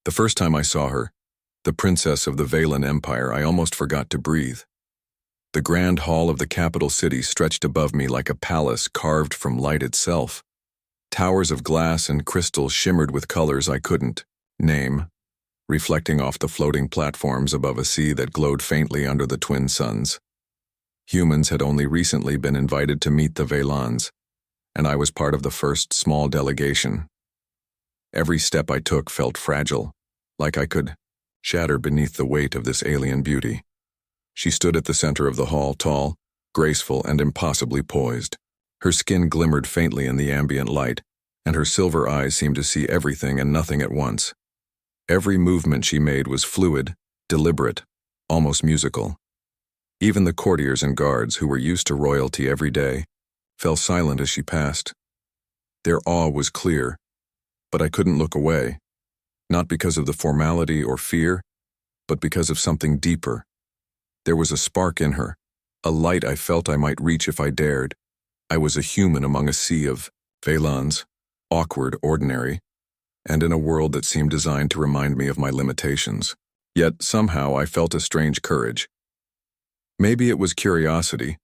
The first time I saw her, the princess of the Valen Empire, I almost forgot to breathe. The grand hall of the capital city stretched above me like a palace carved from light itself. Towers of glass and crystal shimmered with colors I couldn't name, reflecting off the floating platforms above a sea that glowed faintly under the twin suns. Humans had only recently been invited to meet the Valans, and I was part of the first small delegation. Every step I took felt fragile, like I could shatter beneath the weight of this alien beauty. She stood at the center of the hall, tall, graceful, and impossibly poised. Her skin glimmered faintly in the ambient light, and her silver eyes seemed to see everything and nothing at once. Every movement she made was fluid, deliberate, almost musical. Even the courtiers and guards, who were used to royalty every day, fell silent as she passed. Their awe was clear, but I couldn't look away, not because of the formality or fear, but because of something deeper. There was a spark in her, a light I felt I might reach if I dared. I was a human among a sea of Valans, awkward, ordinary, and in a world that seemed designed to remind me of my limitations. Yet somehow I felt a strange courage. Maybe it was curiosity,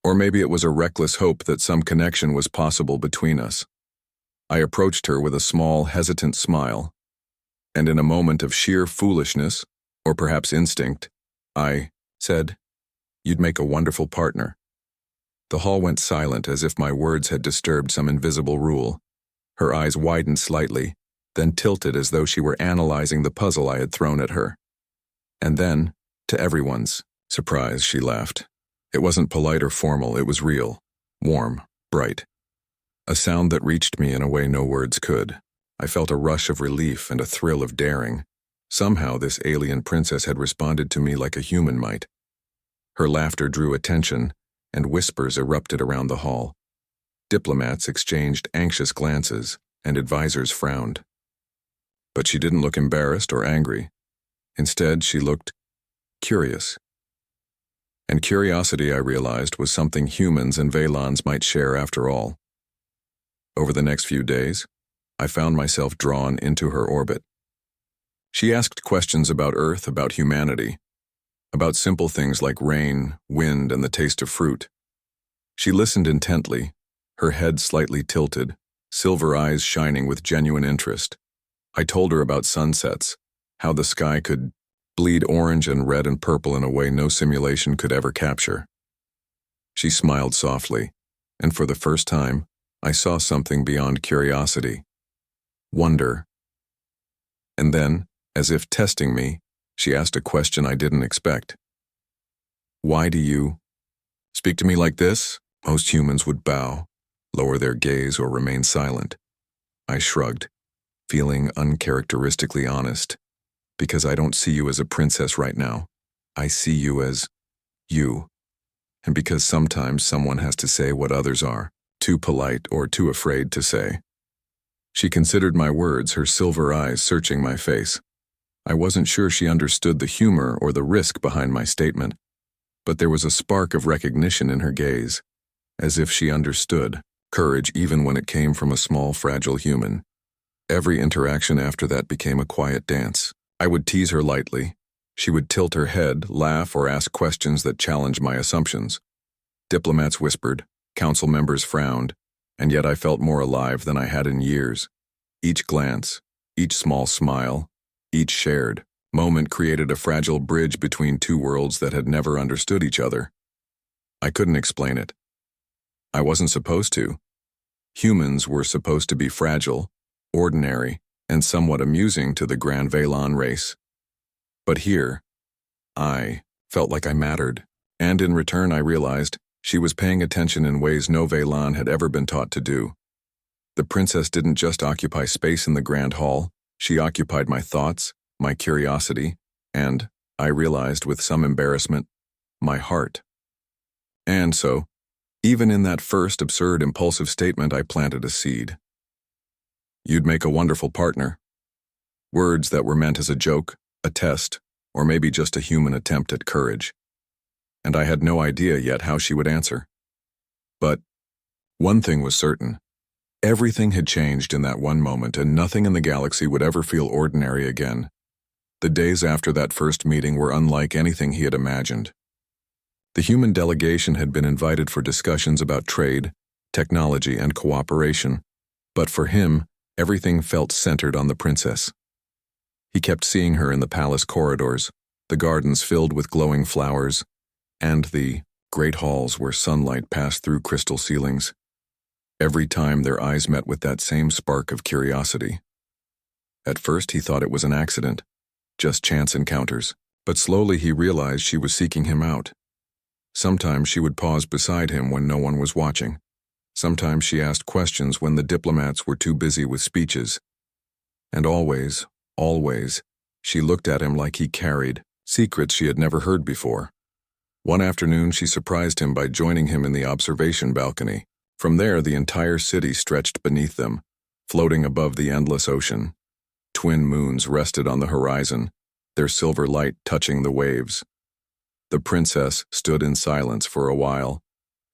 or maybe it was a reckless hope that some connection was possible between us. I approached her with a small, hesitant smile, and in a moment of sheer foolishness, or perhaps instinct, I said, "You'd make a wonderful partner." The hall went silent as if my words had disturbed some invisible rule. Her eyes widened slightly, then tilted as though she were analyzing the puzzle I had thrown at her. And then, to everyone's surprise, she laughed. It wasn't polite or formal, it was real, warm, bright. A sound that reached me in a way no words could. I felt a rush of relief and a thrill of daring. Somehow this alien princess had responded to me like a human might. Her laughter drew attention, and whispers erupted around the hall. Diplomats exchanged anxious glances, and advisors frowned. But she didn't look embarrassed or angry. Instead, she looked curious. And curiosity, I realized, was something humans and Valans might share after all. Over the next few days, I found myself drawn into her orbit. She asked questions about Earth, about humanity, about simple things like rain, wind, and the taste of fruit. She listened intently, her head slightly tilted, silver eyes shining with genuine interest. I told her about sunsets, how the sky could bleed orange and red and purple in a way no simulation could ever capture. She smiled softly, and for the first time, I saw something beyond curiosity. Wonder. And then, as if testing me, she asked a question I didn't expect. "Why do you speak to me like this?" Most humans would bow, lower their gaze, or remain silent. I shrugged, feeling uncharacteristically honest. "Because I don't see you as a princess right now. I see you as you. And because sometimes someone has to say what others are, too polite or too afraid to say." She considered my words, her silver eyes searching my face. I wasn't sure she understood the humor or the risk behind my statement, but there was a spark of recognition in her gaze, as if she understood courage even when it came from a small, fragile human. Every interaction after that became a quiet dance. I would tease her lightly. She would tilt her head, laugh, or ask questions that challenged my assumptions. Diplomats whispered, council members frowned, and yet I felt more alive than I had in years. Each glance, each small smile, each shared moment created a fragile bridge between two worlds that had never understood each other. I couldn't explain it. I wasn't supposed to. Humans were supposed to be fragile, ordinary, and somewhat amusing to the Grand Valan race. But here, I felt like I mattered, and in return I realized she was paying attention in ways no Valan had ever been taught to do. The princess didn't just occupy space in the Grand Hall, she occupied my thoughts, my curiosity, and, I realized with some embarrassment, my heart. And so, even in that first absurd impulsive statement, I planted a seed. "You'd make a wonderful partner." Words that were meant as a joke, a test, or maybe just a human attempt at courage. And I had no idea yet how she would answer. But one thing was certain. Everything had changed in that one moment, and nothing in the galaxy would ever feel ordinary again. The days after that first meeting were unlike anything he had imagined. The human delegation had been invited for discussions about trade, technology, and cooperation, but for him, everything felt centered on the princess. He kept seeing her in the palace corridors, the gardens filled with glowing flowers, and the great halls where sunlight passed through crystal ceilings. Every time their eyes met with that same spark of curiosity. At first he thought it was an accident, just chance encounters, but slowly he realized she was seeking him out. Sometimes she would pause beside him when no one was watching. Sometimes she asked questions when the diplomats were too busy with speeches. And always, she looked at him like he carried secrets she had never heard before. One afternoon she surprised him by joining him in the observation balcony. From there, the entire city stretched beneath them, floating above the endless ocean. Twin moons rested on the horizon, their silver light touching the waves. The princess stood in silence for a while,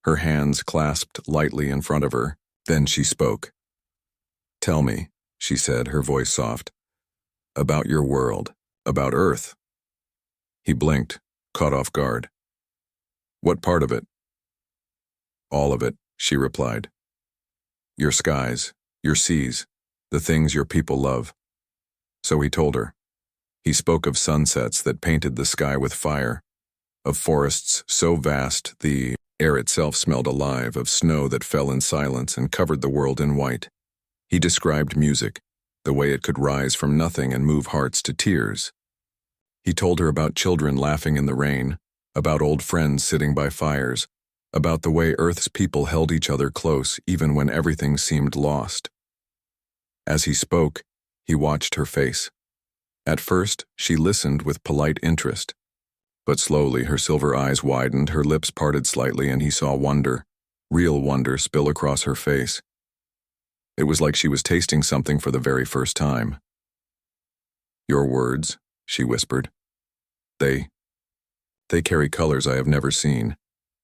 her hands clasped lightly in front of her. Then she spoke. "Tell me," she said, her voice soft, "about your world, about Earth." He blinked, caught off guard. "What part of it?" "All of it," she replied. "Your skies, your seas, the things your people love." So he told her. He spoke of sunsets that painted the sky with fire, of forests so vast the air itself smelled alive, of snow that fell in silence and covered the world in white. He described music, the way it could rise from nothing and move hearts to tears. He told her about children laughing in the rain, about old friends sitting by fires, about the way Earth's people held each other close even when everything seemed lost. As he spoke, he watched her face. At first, she listened with polite interest. But slowly her silver eyes widened, her lips parted slightly, and he saw wonder, real wonder, spill across her face. It was like she was tasting something for the very first time. "Your words," she whispered. They carry colors I have never seen.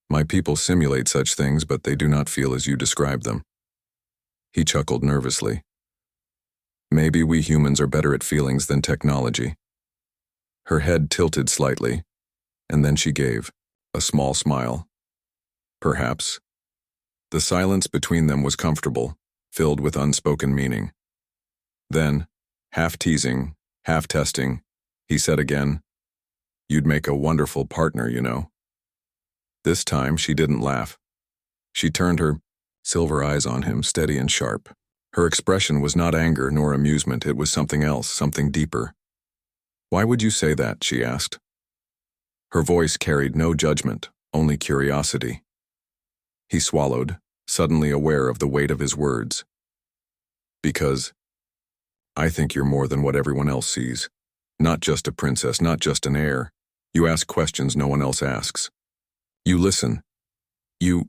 My people simulate such things, but they do not feel as you describe them." He chuckled nervously. "Maybe we humans are better at feelings than technology." Her head tilted slightly, and then she gave a small smile. "Perhaps." The silence between them was comfortable, filled with unspoken meaning. Then, half teasing, half testing, he said again, "You'd make a wonderful partner, you know." This time she didn't laugh. She turned her silver eyes on him, steady and sharp. Her expression was not anger nor amusement, it was something else, something deeper. "Why would you say that?" she asked. Her voice carried no judgment, only curiosity. He swallowed, suddenly aware of the weight of his words. "Because I think you're more than what everyone else sees. Not just a princess, not just an heir. You ask questions no one else asks. You listen. You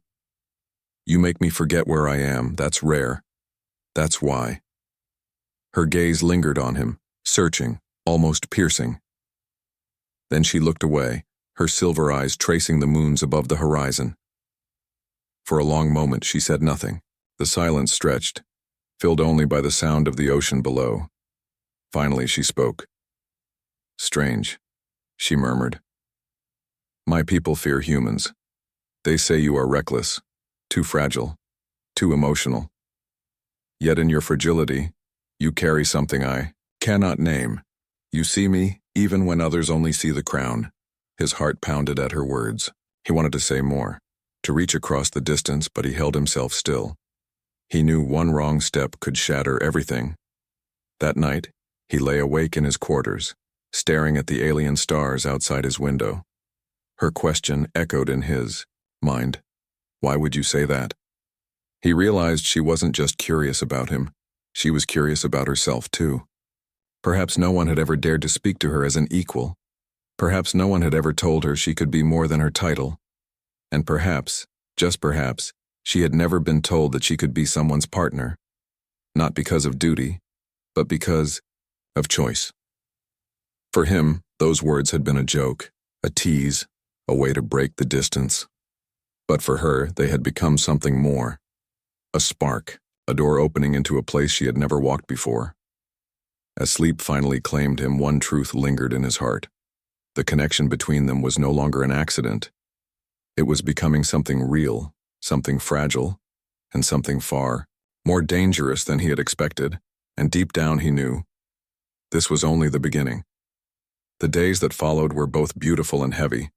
make me forget where I am. That's rare. That's why." Her gaze lingered on him, searching, almost piercing. Then she looked away, her silver eyes tracing the moons above the horizon. For a long moment she said nothing. The silence stretched, filled only by the sound of the ocean below. Finally she spoke. "Strange," she murmured. "My people fear humans. They say you are reckless, too fragile, too emotional. Yet in your fragility, you carry something I cannot name. You see me, even when others only see the crown." His heart pounded at her words. He wanted to say more, to reach across the distance, but he held himself still. He knew one wrong step could shatter everything. That night, he lay awake in his quarters, staring at the alien stars outside his window. Her question echoed in his mind. Why would you say that? He realized she wasn't just curious about him. She was curious about herself, too. Perhaps no one had ever dared to speak to her as an equal. Perhaps no one had ever told her she could be more than her title. And perhaps, just perhaps, she had never been told that she could be someone's partner. Not because of duty, but because of choice. For him, those words had been a joke, a tease, a way to break the distance. But for her, they had become something more. A spark, a door opening into a place she had never walked before. As sleep finally claimed him, one truth lingered in his heart. The connection between them was no longer an accident. It was becoming something real, something fragile, and something far more dangerous than he had expected, and deep down he knew this was only the beginning. The days that followed were both beautiful and heavy.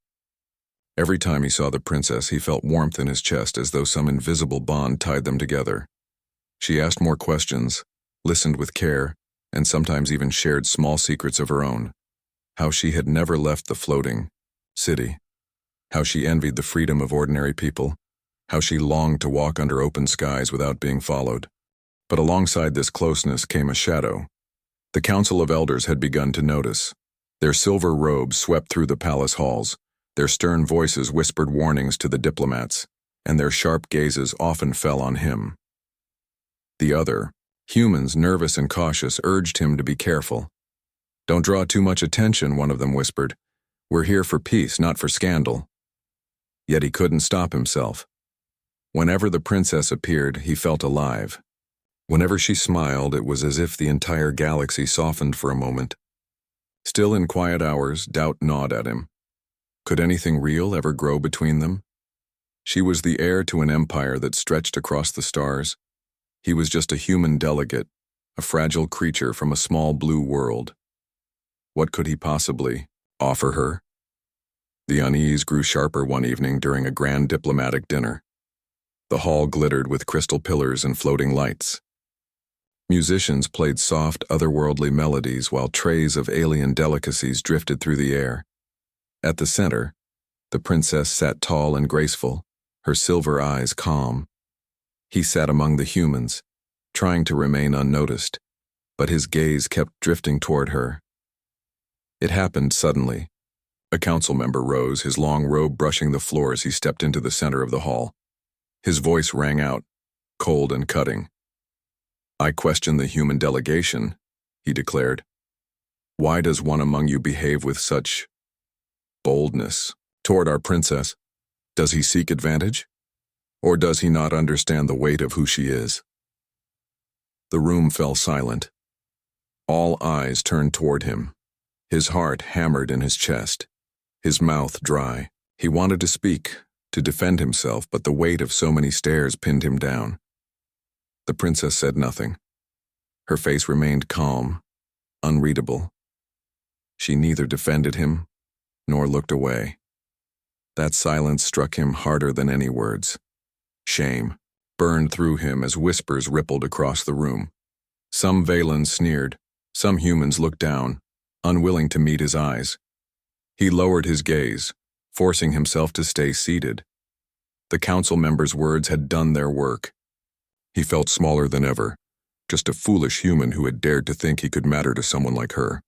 Every time he saw the princess, he felt warmth in his chest as though some invisible bond tied them together. She asked more questions, listened with care, and sometimes even shared small secrets of her own. How she had never left the floating city. How she envied the freedom of ordinary people. How she longed to walk under open skies without being followed. But alongside this closeness came a shadow. The Council of Elders had begun to notice. Their silver robes swept through the palace halls. Their stern voices whispered warnings to the diplomats, and their sharp gazes often fell on him. The other, humans nervous and cautious, urged him to be careful. "Don't draw too much attention," one of them whispered. "We're here for peace, not for scandal." Yet he couldn't stop himself. Whenever the princess appeared, he felt alive. Whenever she smiled, it was as if the entire galaxy softened for a moment. Still in quiet hours, doubt gnawed at him. Could anything real ever grow between them? She was the heir to an empire that stretched across the stars. He was just a human delegate, a fragile creature from a small blue world. What could he possibly offer her? The unease grew sharper one evening during a grand diplomatic dinner. The hall glittered with crystal pillars and floating lights. Musicians played soft, otherworldly melodies while trays of alien delicacies drifted through the air. At the center, the princess sat tall and graceful, her silver eyes calm. He sat among the humans, trying to remain unnoticed, but his gaze kept drifting toward her. It happened suddenly. A council member rose, his long robe brushing the floor as he stepped into the center of the hall. His voice rang out, cold and cutting. "I question the human delegation," he declared. "Why does one among you behave with such boldness toward our princess? Does he seek advantage? Or does he not understand the weight of who she is?" The room fell silent. All eyes turned toward him. His heart hammered in his chest, his mouth dry. He wanted to speak, to defend himself, but the weight of so many stares pinned him down. The princess said nothing. Her face remained calm, unreadable. She neither defended him nor looked away. That silence struck him harder than any words. Shame burned through him as whispers rippled across the room. Some Valens sneered, some humans looked down, unwilling to meet his eyes. He lowered his gaze, forcing himself to stay seated. The council members' words had done their work. He felt smaller than ever, just a foolish human who had dared to think he could matter to someone like her.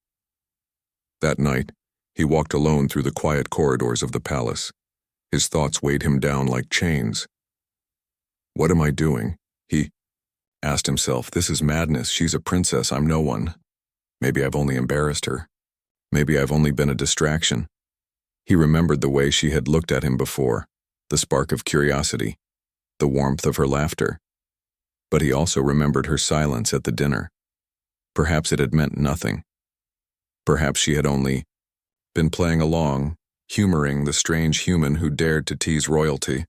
That night, he walked alone through the quiet corridors of the palace. His thoughts weighed him down like chains. "What am I doing?" he asked himself. "This is madness. She's a princess. I'm no one. Maybe I've only embarrassed her. Maybe I've only been a distraction." He remembered the way she had looked at him before, the spark of curiosity, the warmth of her laughter. But he also remembered her silence at the dinner. Perhaps it had meant nothing. Perhaps she had only been playing along, humoring the strange human who dared to tease royalty.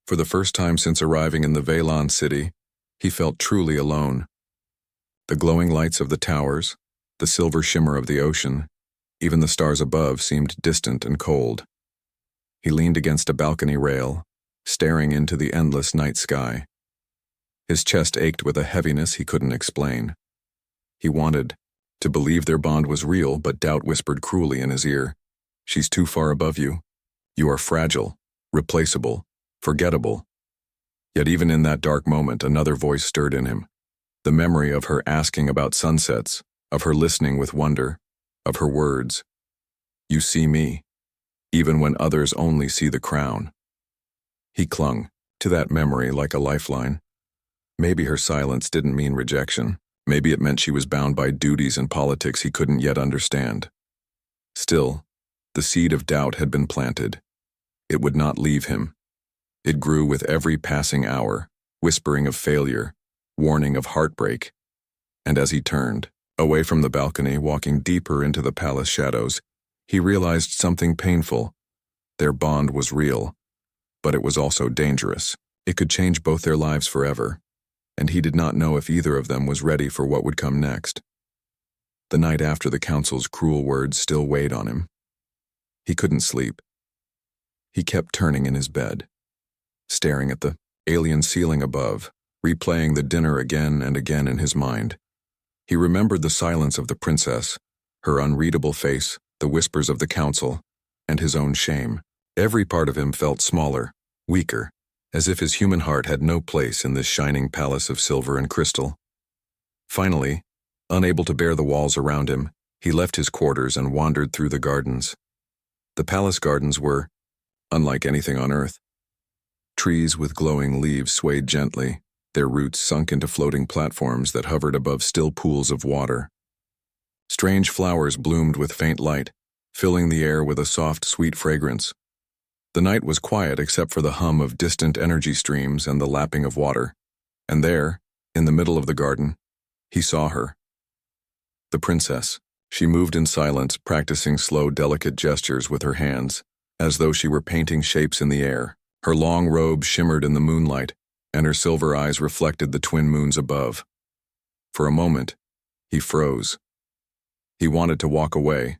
For the first time since arriving in the Valon city, he felt truly alone. The glowing lights of the towers, the silver shimmer of the ocean, even the stars above seemed distant and cold. He leaned against a balcony rail, staring into the endless night sky. His chest ached with a heaviness he couldn't explain. He wanted to believe their bond was real, but doubt whispered cruelly in his ear, "She's too far above you. You are fragile, replaceable, forgettable." Yet even in that dark moment, another voice stirred in him. The memory of her asking about sunsets, of her listening with wonder, of her words, "You see me, even when others only see the crown." He clung to that memory like a lifeline. Maybe her silence didn't mean rejection. Maybe it meant she was bound by duties and politics he couldn't yet understand. Still, the seed of doubt had been planted. It would not leave him. It grew with every passing hour, whispering of failure, warning of heartbreak. And as he turned, away from the balcony, walking deeper into the palace shadows, he realized something painful. Their bond was real, but it was also dangerous. It could change both their lives forever, and he did not know if either of them was ready for what would come next. The night after the council's cruel words still weighed on him. He couldn't sleep. He kept turning in his bed, staring at the alien ceiling above, replaying the dinner again and again in his mind. He remembered the silence of the princess, her unreadable face, the whispers of the council, and his own shame. Every part of him felt smaller, weaker, as if his human heart had no place in this shining palace of silver and crystal. Finally, unable to bear the walls around him, he left his quarters and wandered through the gardens. The palace gardens were unlike anything on earth. Trees with glowing leaves swayed gently, their roots sunk into floating platforms that hovered above still pools of water. Strange flowers bloomed with faint light, filling the air with a soft, sweet fragrance. The night was quiet except for the hum of distant energy streams and the lapping of water. And there, in the middle of the garden, he saw her. The princess. She moved in silence, practicing slow, delicate gestures with her hands, as though she were painting shapes in the air. Her long robe shimmered in the moonlight, and her silver eyes reflected the twin moons above. For a moment, he froze. He wanted to walk away,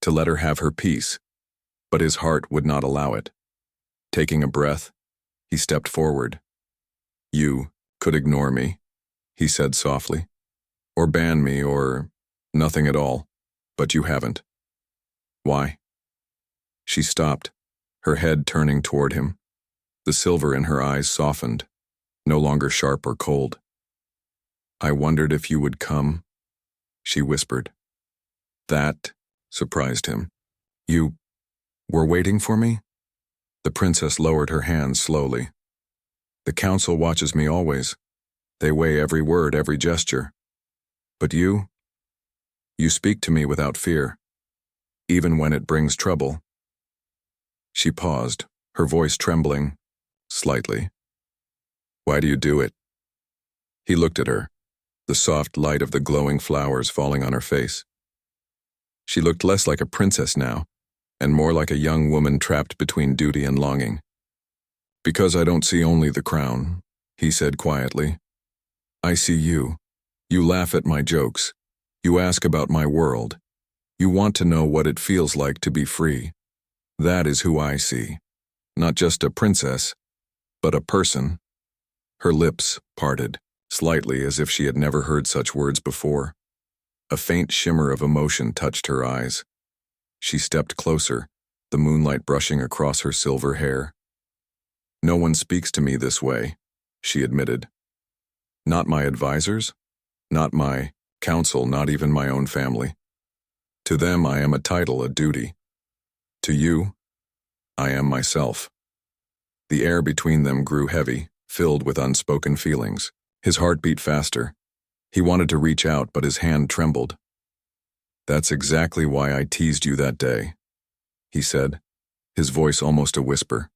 to let her have her peace, but his heart would not allow it. Taking a breath, he stepped forward. "You could ignore me," he said softly, "or ban me, or nothing at all, but you haven't. Why?" She stopped, her head turning toward him. The silver in her eyes softened, no longer sharp or cold. "I wondered if you would come," she whispered. That surprised him. "You were waiting for me?" The princess lowered her hands slowly. "The council watches me always. They weigh every word, every gesture. But you speak to me without fear, even when it brings trouble." She paused, her voice trembling, slightly. "Why do you do it?" He looked at her, the soft light of the glowing flowers falling on her face. She looked less like a princess now, and more like a young woman trapped between duty and longing. "Because I don't see only the crown," he said quietly. "I see you. You laugh at my jokes. You ask about my world. You want to know what it feels like to be free. That is who I see. Not just a princess, but a person." Her lips parted, slightly as if she had never heard such words before. A faint shimmer of emotion touched her eyes. She stepped closer, the moonlight brushing across her silver hair. "No one speaks to me this way," she admitted. "Not my advisors, not my council, not even my own family. To them I am a title, a duty. To you, I am myself." The air between them grew heavy, filled with unspoken feelings. His heart beat faster. He wanted to reach out, but his hand trembled. "That's exactly why I teased you that day," he said, his voice almost a whisper.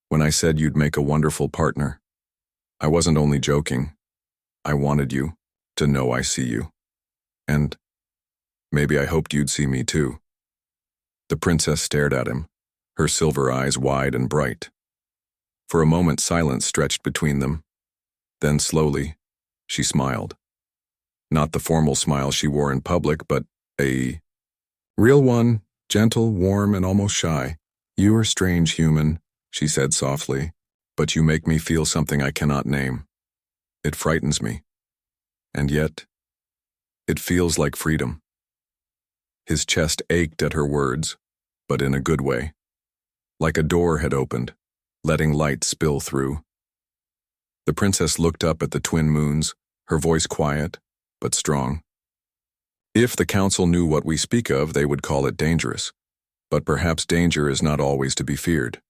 "When I said you'd make a wonderful partner, I wasn't only joking. I wanted you to know I see you. And maybe I hoped you'd see me too." The princess stared at him, her silver eyes wide and bright. For a moment silence stretched between them. Then slowly, she smiled. Not the formal smile she wore in public, but a real one, gentle, warm, and almost shy. "You are strange, human," she said softly, "but you make me feel something I cannot name. It frightens me. And yet, it feels like freedom." His chest ached at her words, but in a good way. Like a door had opened, letting light spill through. The princess looked up at the twin moons, her voice quiet, but strong. "If the council knew what we speak of, they would call it dangerous. But perhaps danger is not always to be feared.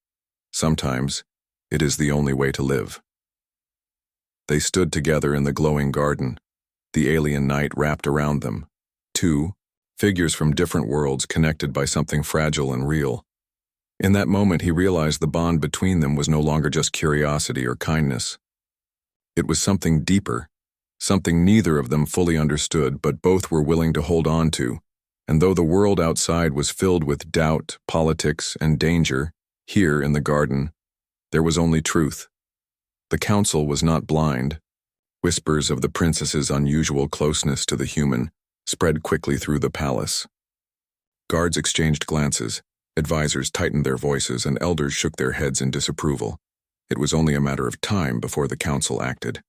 Sometimes, it is the only way to live." They stood together in the glowing garden, the alien night wrapped around them. Two figures from different worlds connected by something fragile and real. In that moment, he realized the bond between them was no longer just curiosity or kindness. It was something deeper, something neither of them fully understood, but both were willing to hold on to. And though the world outside was filled with doubt, politics, and danger, here in the garden, there was only truth. The council was not blind. Whispers of the princess's unusual closeness to the human spread quickly through the palace. Guards exchanged glances, advisors tightened their voices, and elders shook their heads in disapproval. It was only a matter of time before the council acted.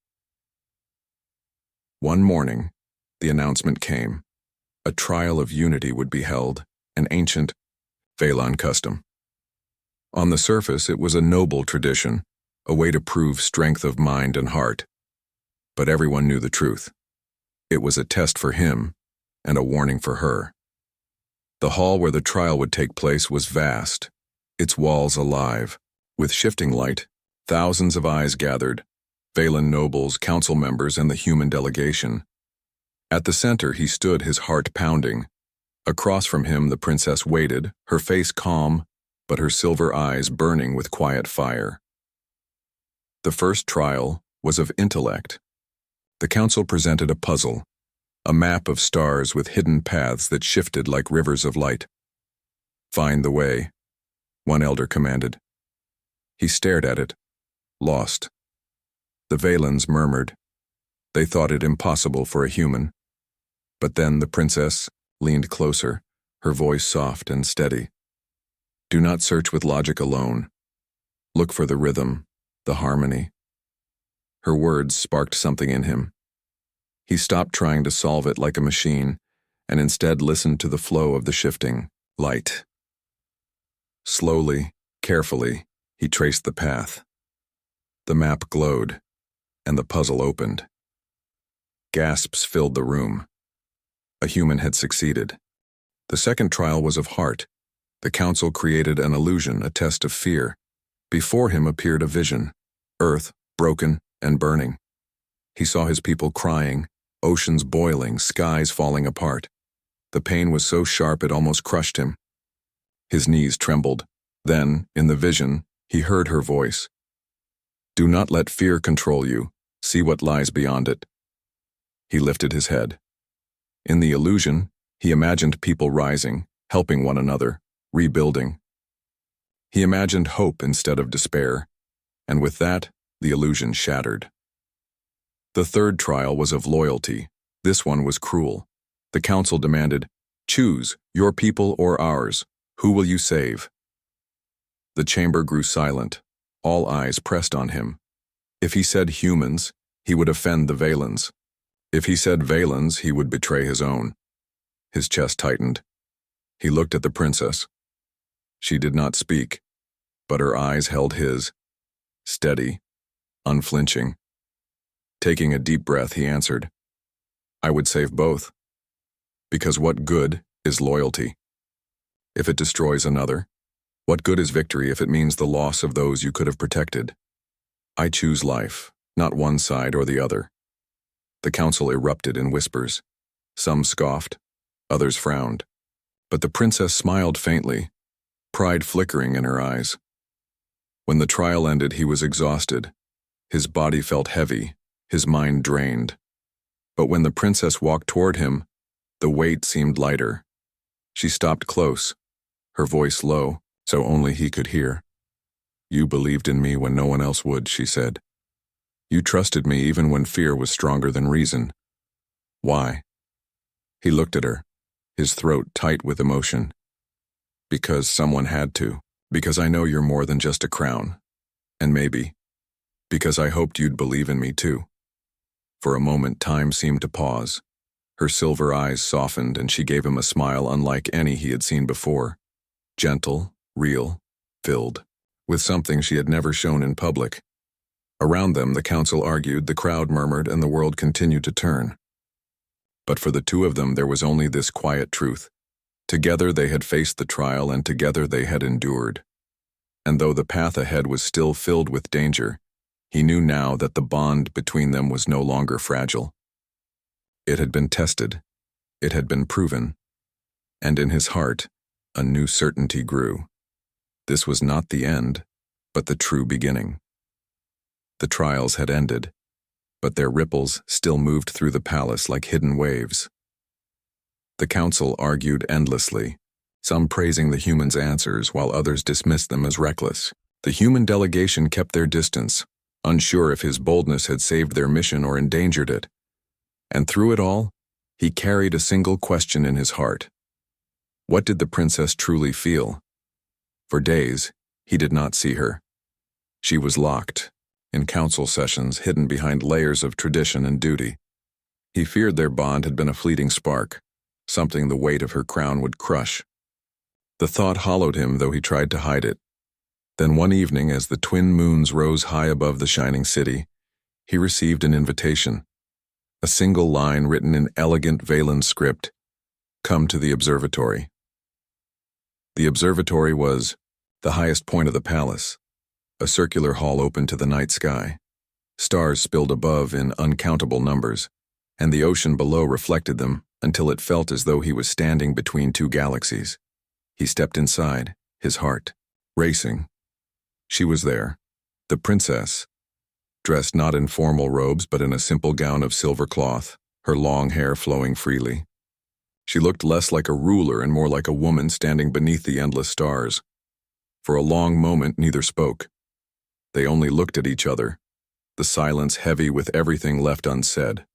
One morning, the announcement came. A trial of unity would be held, an ancient Velan custom. On the surface, it was a noble tradition, a way to prove strength of mind and heart. But everyone knew the truth. It was a test for him and a warning for her. The hall where the trial would take place was vast, its walls alive. With shifting light, thousands of eyes gathered, Velan nobles, council members, and the human delegation. At the center he stood, his heart pounding. Across from him the princess waited, her face calm, but her silver eyes burning with quiet fire. The first trial was of intellect. The council presented a puzzle, a map of stars with hidden paths that shifted like rivers of light. "Find the way," one elder commanded. He stared at it, lost. The Valens murmured. They thought it impossible for a human. But then the princess leaned closer, her voice soft and steady. "Do not search with logic alone. Look for the rhythm, the harmony." Her words sparked something in him. He stopped trying to solve it like a machine, and instead listened to the flow of the shifting light. Slowly, carefully, he traced the path. The map glowed, and the puzzle opened. Gasps filled the room. A human had succeeded. The second trial was of heart. The council created an illusion, a test of fear. Before him appeared a vision, earth broken and burning. He saw his people crying, oceans boiling, skies falling apart. The pain was so sharp it almost crushed him. His knees trembled. Then, in the vision, he heard her voice. "Do not let fear control you. See what lies beyond it." He lifted his head. In the illusion, he imagined people rising, helping one another, rebuilding. He imagined hope instead of despair, and with that, the illusion shattered. The third trial was of loyalty. This one was cruel. The council demanded, "Choose, your people or ours. Who will you save?" The chamber grew silent. All eyes pressed on him. If he said humans, he would offend the Valens. If he said Valens, he would betray his own. His chest tightened. He looked at the princess. She did not speak, but her eyes held his, steady, unflinching. Taking a deep breath, he answered, "I would save both. Because what good is loyalty? If it destroys another, what good is victory if it means the loss of those you could have protected? I choose life, not one side or the other." The council erupted in whispers. Some scoffed, others frowned. But the princess smiled faintly, pride flickering in her eyes. When the trial ended, he was exhausted. His body felt heavy, his mind drained. But when the princess walked toward him, the weight seemed lighter. She stopped close, her voice low, so only he could hear. "You believed in me when no one else would," she said. "You trusted me even when fear was stronger than reason. Why?" He looked at her, his throat tight with emotion. "Because someone had to. Because I know you're more than just a crown. And maybe, because I hoped you'd believe in me too." For a moment, time seemed to pause. Her silver eyes softened, and she gave him a smile unlike any he had seen before. Gentle, real, filled with something she had never shown in public. Around them, the council argued, the crowd murmured, and the world continued to turn. But for the two of them, there was only this quiet truth. Together they had faced the trial, and together they had endured. And though the path ahead was still filled with danger, he knew now that the bond between them was no longer fragile. It had been tested, it had been proven, and in his heart, a new certainty grew. This was not the end, but the true beginning. The trials had ended. but their ripples still moved through the palace like hidden waves. The council argued endlessly, some praising the humans' answers while others dismissed them as reckless. The human delegation kept their distance, unsure if his boldness had saved their mission or endangered it. And through it all, he carried a single question in his heart. What did the princess truly feel? For days, he did not see her. She was locked, in council sessions hidden behind layers of tradition and duty. He feared their bond had been a fleeting spark, something the weight of her crown would crush. The thought hollowed him, though he tried to hide it. Then one evening, as the twin moons rose high above the shining city, he received an invitation. A single line written in elegant Valen script, "Come to the observatory." The observatory was the highest point of the palace, a circular hall open to the night sky. Stars spilled above in uncountable numbers, and the ocean below reflected them until it felt as though he was standing between two galaxies. He stepped inside, his heart racing. She was there, the princess, dressed not in formal robes but in a simple gown of silver cloth, her long hair flowing freely. She looked less like a ruler and more like a woman standing beneath the endless stars. For a long moment, neither spoke. They only looked at each other, the silence heavy with everything left unsaid.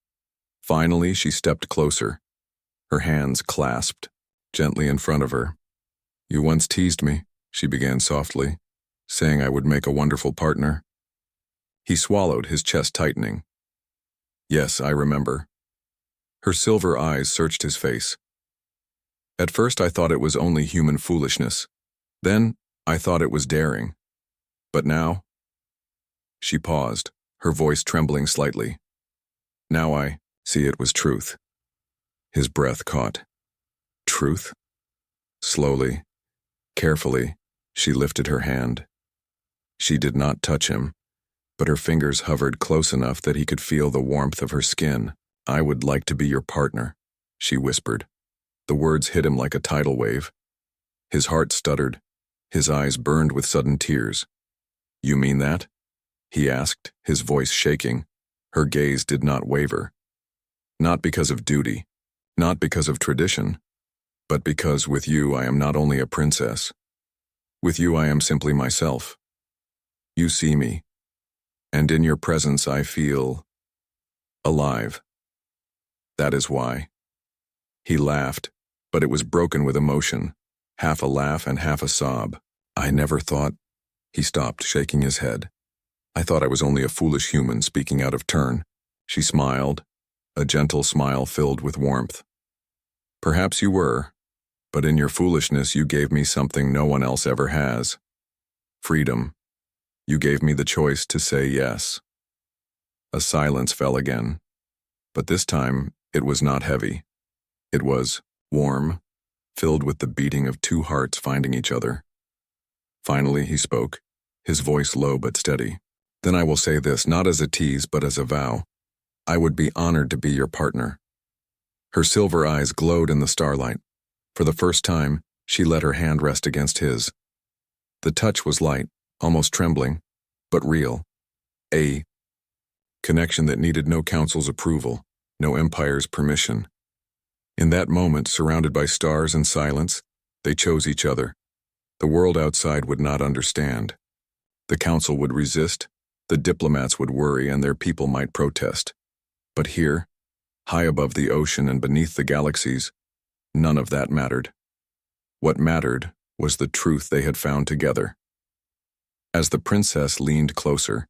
Finally, she stepped closer, her hands clasped, gently in front of her. "You once teased me," she began softly, saying I would make a wonderful partner. He swallowed, his chest tightening. "Yes, I remember." Her silver eyes searched his face. "At first I thought it was only human foolishness. Then I thought it was daring. But now—" She paused, her voice trembling slightly. "Now I see it was truth." His breath caught. Truth? Slowly, carefully, she lifted her hand. She did not touch him, but her fingers hovered close enough that he could feel the warmth of her skin. "I would like to be your partner," she whispered. The words hit him like a tidal wave. His heart stuttered. His eyes burned with sudden tears. "You mean that?" he asked, his voice shaking. Her gaze did not waver. "Not because of duty, not because of tradition, but because with you I am not only a princess. With you I am simply myself. You see me, and in your presence I feel alive. That is why." He laughed, but it was broken with emotion, half a laugh and half a sob. "I never thought—" He stopped, shaking his head. "I thought I was only a foolish human speaking out of turn." She smiled, a gentle smile filled with warmth. "Perhaps you were, but in your foolishness you gave me something no one else ever has. Freedom. You gave me the choice to say yes." A silence fell again, but this time it was not heavy. It was warm, filled with the beating of two hearts finding each other. Finally he spoke, his voice low but steady. "Then I will say this, not as a tease but as a vow. I would be honored to be your partner." Her silver eyes glowed in the starlight. For the first time, she let her hand rest against his. The touch was light, almost trembling, but real. A connection that needed no council's approval, no empire's permission. In that moment, surrounded by stars and silence, they chose each other. The world outside would not understand. The council would resist, the diplomats would worry, and their people might protest. But here, high above the ocean and beneath the galaxies, none of that mattered. What mattered was the truth they had found together. As the princess leaned closer,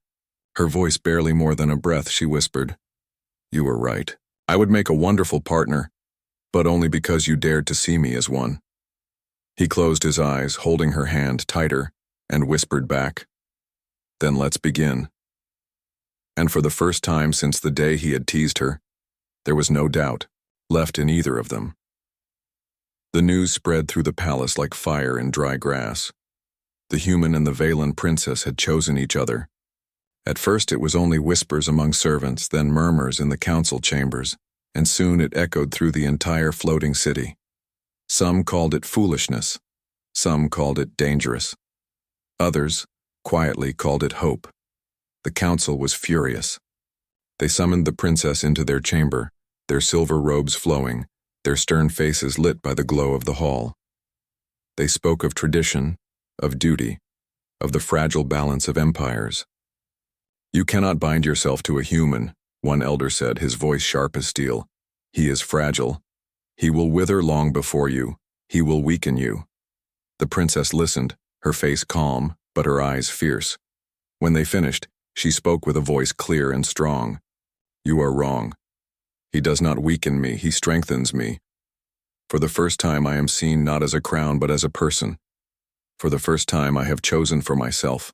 her voice barely more than a breath, she whispered, "You were right. I would make a wonderful partner, but only because you dared to see me as one." He closed his eyes, holding her hand tighter, and whispered back, "Then let's begin." And for the first time since the day he had teased her, there was no doubt left in either of them. The news spread through the palace like fire in dry grass. The human and the Valen princess had chosen each other. At first it was only whispers among servants, then murmurs in the council chambers, and soon it echoed through the entire floating city. Some called it foolishness, some called it dangerous. Others, quietly, called it hope. The council was furious. They summoned the princess into their chamber, their silver robes flowing, their stern faces lit by the glow of the hall. They spoke of tradition, of duty, of the fragile balance of empires. "You cannot bind yourself to a human," one elder said, his voice sharp as steel. "He is fragile. He will wither long before you. He will weaken you." The princess listened, her face calm, but her eyes fierce. When they finished, she spoke with a voice clear and strong. "You are wrong. He does not weaken me, he strengthens me. For the first time I am seen not as a crown but as a person. For the first time I have chosen for myself."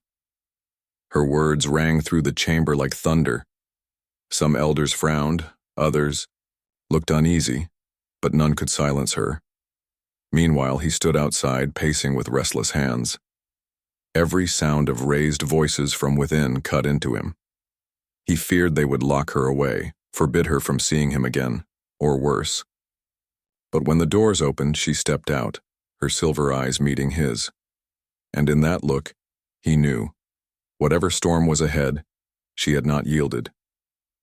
Her words rang through the chamber like thunder. Some elders frowned, others looked uneasy, but none could silence her. Meanwhile, he stood outside, pacing with restless hands. Every sound of raised voices from within cut into him. He feared they would lock her away, forbid her from seeing him again, or worse. But when the doors opened, she stepped out, her silver eyes meeting his. And in that look, he knew, whatever storm was ahead, she had not yielded.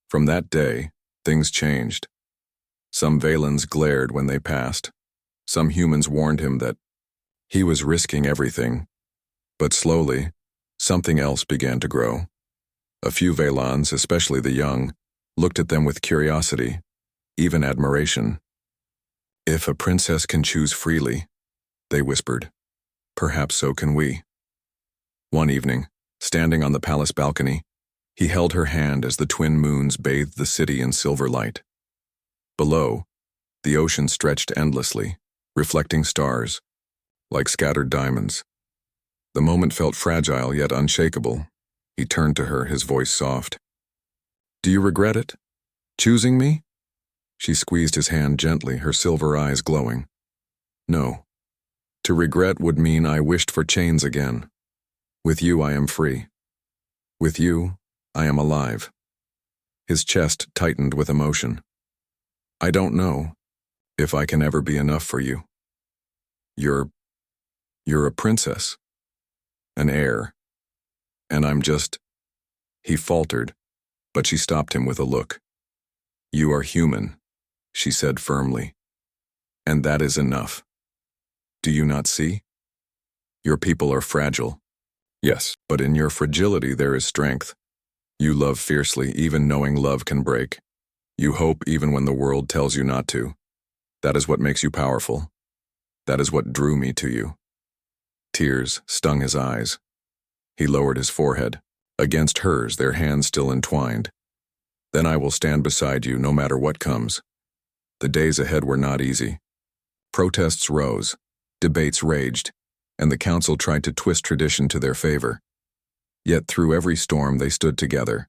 From that day, things changed. Some Valens glared when they passed. Some humans warned him that he was risking everything. But slowly, something else began to grow. A few Valens, especially the young, looked at them with curiosity, even admiration. "If a princess can choose freely," they whispered, "perhaps so can we." One evening, standing on the palace balcony, he held her hand as the twin moons bathed the city in silver light. Below, the ocean stretched endlessly, reflecting stars, like scattered diamonds. The moment felt fragile yet unshakable. He turned to her, his voice soft. "Do you regret it? Choosing me?" She squeezed his hand gently, her silver eyes glowing. "No. To regret would mean I wished for chains again. With you I am free. With you, I am alive." His chest tightened with emotion. "I don't know if I can ever be enough for you. You're a princess, an heir, and I'm just—" He faltered, but she stopped him with a look. "You are human," she said firmly, "and that is enough. Do you not see? Your people are fragile. Yes, but in your fragility there is strength. You love fiercely, even knowing love can break. You hope even when the world tells you not to. That is what makes you powerful. That is what drew me to you." Tears stung his eyes. He lowered his forehead. Against hers, their hands still entwined. "Then I will stand beside you no matter what comes." The days ahead were not easy. Protests rose, debates raged, and the council tried to twist tradition to their favor. Yet through every storm they stood together.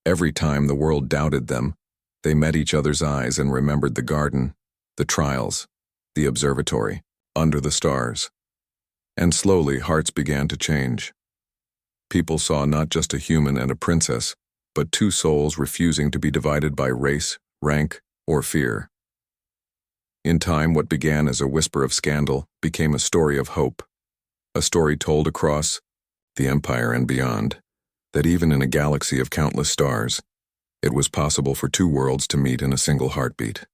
Every time the world doubted them, they met each other's eyes and remembered the garden, the trials, the observatory, under the stars. And slowly hearts began to change. People saw not just a human and a princess, but two souls refusing to be divided by race, rank, or fear. In time, what began as a whisper of scandal became a story of hope, a story told across the empire and beyond, that even in a galaxy of countless stars, it was possible for two worlds to meet in a single heartbeat.